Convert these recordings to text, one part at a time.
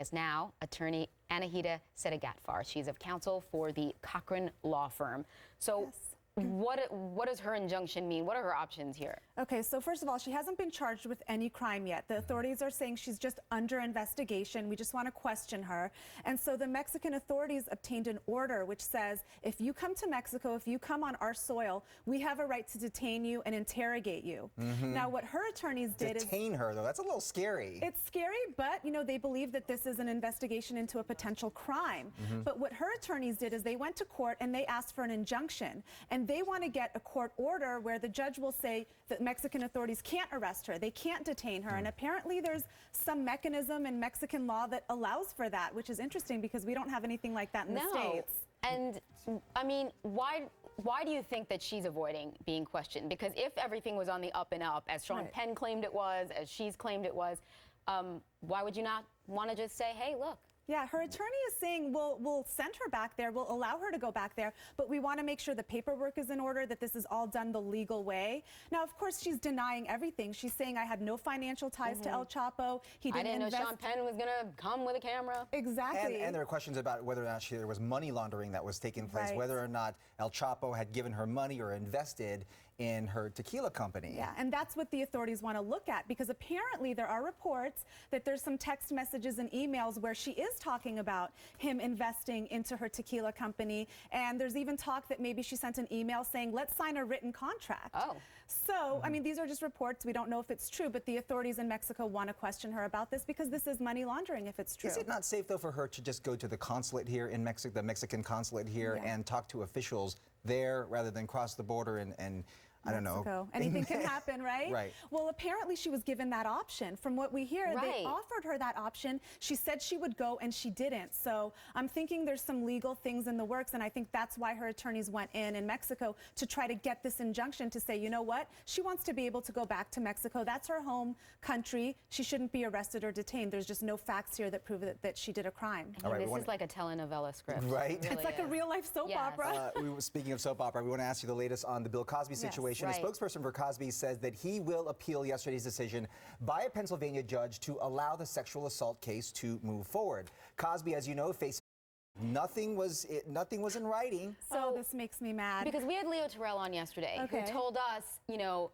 Is now attorney Anahita Sedaghatfar. She's of counsel for the Cochran law firm. So yes. What does her injunction mean? What are her options here? Okay, so first of all, she hasn't been charged with any crime yet. The authorities are saying she's just under investigation. We just want to question her. And so the Mexican authorities obtained an order which says, if you come to Mexico, if you come on our soil, we have a right to detain you and interrogate you. Now, what her attorneys did is... Detain her, though. That's a little scary. It's scary, but, you know, they believe that this is an investigation into a potential crime. But what her attorneys did is they went to court and they asked for an injunction. And they want to get a court order where the judge will say that Mexican authorities can't arrest her, they can't detain her, and apparently there's some mechanism in Mexican law that allows for that, which is interesting because we don't have anything like that in the States. And I mean, why do you think that she's avoiding being questioned? Because if everything was on the up and up, as Sean Penn claimed it was, as she's claimed it was, why would you not want to just say, hey, look? Yeah, her attorney is saying we'll send her back there, we'll allow her to go back there, but we want to make sure the paperwork is in order, that this is all done the legal way. Now, of course, she's denying everything. She's saying I had no financial ties to El Chapo. He didn't I didn't know Sean Penn was going to come with a camera. Exactly. And there are questions about whether or not there was money laundering that was taking place, whether or not El Chapo had given her money or invested in her tequila company. Yeah, and that's what the authorities want to look at, because apparently there are reports that there's some text messages and emails where she is talking about him investing into her tequila company, and there's even talk that maybe she sent an email saying, let's sign a written contract. Oh. So, I mean, these are just reports. We don't know if it's true, but the authorities in Mexico want to question her about this because this is money laundering if it's true. Is it not safe, though, for her to just go to the consulate here in Mexico, the Mexican consulate here, and talk to officials there rather than cross the border and I don't know. Anything can happen, right? Right. Well, apparently she was given that option. From what we hear, they offered her that option. She said she would go, and she didn't. So I'm thinking there's some legal things in the works, and I think that's why her attorneys went in Mexico to try to get this injunction to say, you know what? She wants to be able to go back to Mexico. That's her home country. She shouldn't be arrested or detained. There's just no facts here that prove that she did a crime. This is like a telenovela script. Right? It really it's like a real-life soap opera. Speaking of soap opera, we want to ask you the latest on the Bill Cosby situation. A spokesperson for Cosby says that he will appeal yesterday's decision by a Pennsylvania judge to allow the sexual assault case to move forward. Cosby, as you know, faced nothing was in writing. So this makes me mad. Because we had Leo Terrell on yesterday who told us, you know,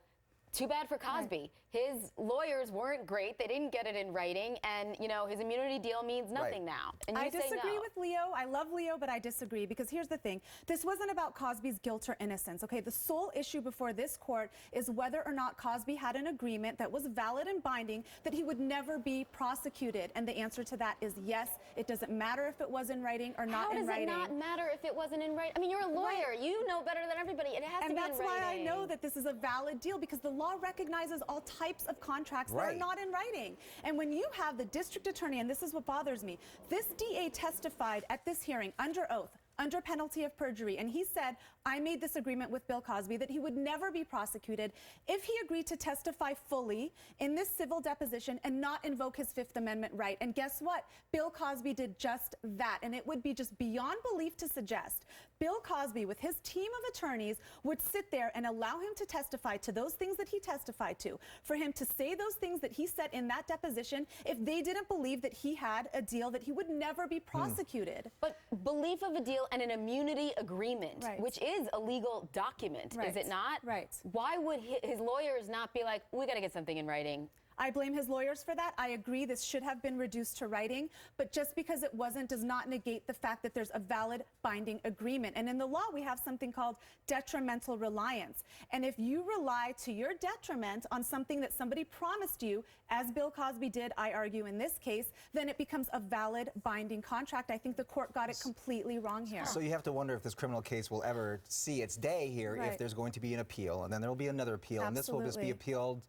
too bad for Cosby. His lawyers weren't great. They didn't get it in writing. And, you know, his immunity deal means nothing now. And I disagree with Leo. I love Leo, but I disagree because here's the thing. This wasn't about Cosby's guilt or innocence, okay? The sole issue before this court is whether or not Cosby had an agreement that was valid and binding that he would never be prosecuted. And the answer to that is yes. It doesn't matter if it was in writing or not in writing. How does it not matter if it wasn't in writing? I mean, you're a lawyer. You know better than everybody. It has to be in writing. And that's why I know that this is a valid deal, because the law recognizes all types of contracts that are not in writing. And when you have the district attorney, and this is what bothers me, this DA testified at this hearing under oath, under penalty of perjury, and he said, I made this agreement with Bill Cosby that he would never be prosecuted if he agreed to testify fully in this civil deposition and not invoke his Fifth Amendment right. And guess what? Bill Cosby did just that, and it would be just beyond belief to suggest Bill Cosby, with his team of attorneys, would sit there and allow him to testify to those things that he testified to, for him to say those things that he said in that deposition if they didn't believe that he had a deal that he would never be prosecuted. But belief of a deal and an immunity agreement, which is a legal document, is it not? Right. Why would his lawyers not be like, we got to get something in writing? I blame his lawyers for that. I agree this should have been reduced to writing, but just because it wasn't does not negate the fact that there's a valid binding agreement. And in the law, we have something called detrimental reliance. And if you rely to your detriment on something that somebody promised you, as Bill Cosby did, I argue in this case, then it becomes a valid binding contract. I think the court got it completely wrong here. So you have to wonder if this criminal case will ever see its day here, if there's going to be an appeal, and then there will be another appeal, and this will just be appealed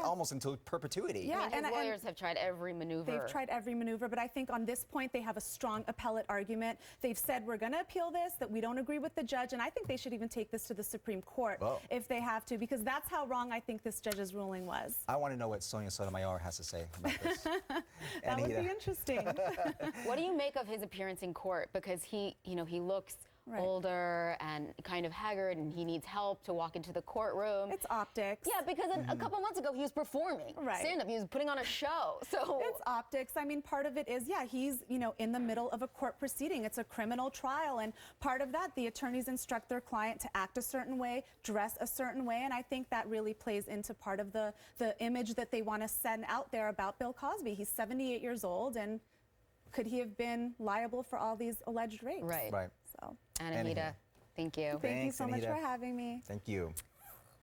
almost until perpetuity. Yeah, I mean, his lawyers have tried every maneuver. They've tried every maneuver, but I think on this point they have a strong appellate argument. They've said we're going to appeal this, that we don't agree with the judge, and I think they should even take this to the Supreme Court if they have to, because that's how wrong I think this judge's ruling was. I want to know what Sonia Sotomayor has to say about this. That would be interesting. What do you make of his appearance in court? Because he, you know, he looks older and kind of haggard, and he needs help to walk into the courtroom. It's optics. Yeah, because a couple months ago he was performing stand-up. He was putting on a show. So it's optics. I mean, part of it is, yeah, he's, you know, in the middle of a court proceeding. It's a criminal trial, and part of that, the attorneys instruct their client to act a certain way, dress a certain way, and I think that really plays into part of the image that they want to send out there about Bill Cosby. He's 78 years old, and could he have been liable for all these alleged rapes? Right. Right. So, Anahita, thank you. Thank you so much Anahita. for having me. Thank you.